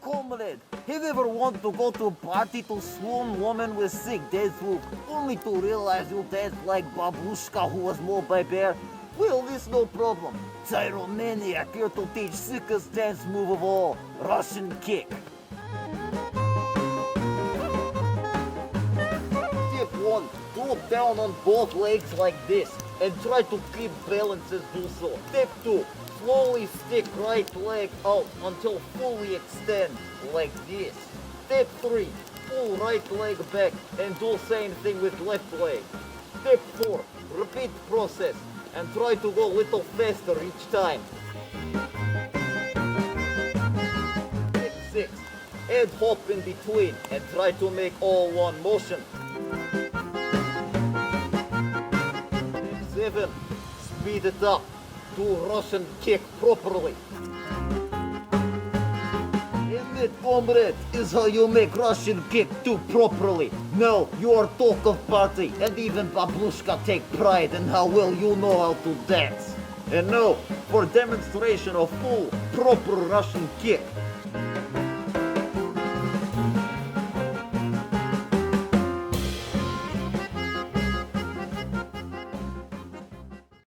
comrade, have you ever wanted to go to a party to swoon woman with sick dance move, only to realize you dance like babushka who was mauled by bear? Well, this no problem. Tyromaniac here to teach sickest dance move of all, Russian kick. Step 1, drop down on both legs like this and try to keep balance as do so. Step 2, slowly stick right leg out until fully extend like this. Step 3, pull right leg back and do same thing with left leg. Step 4, repeat process and try to go a little faster each time. Step 6, add hop in between and try to make all one motion. Step 7, speed it up. Do Russian kick properly. And that, comrade, is how you make Russian kick do properly. Now you are talk of party, and even Bablushka take pride in how well you know how to dance. And now, for demonstration of full, proper Russian kick,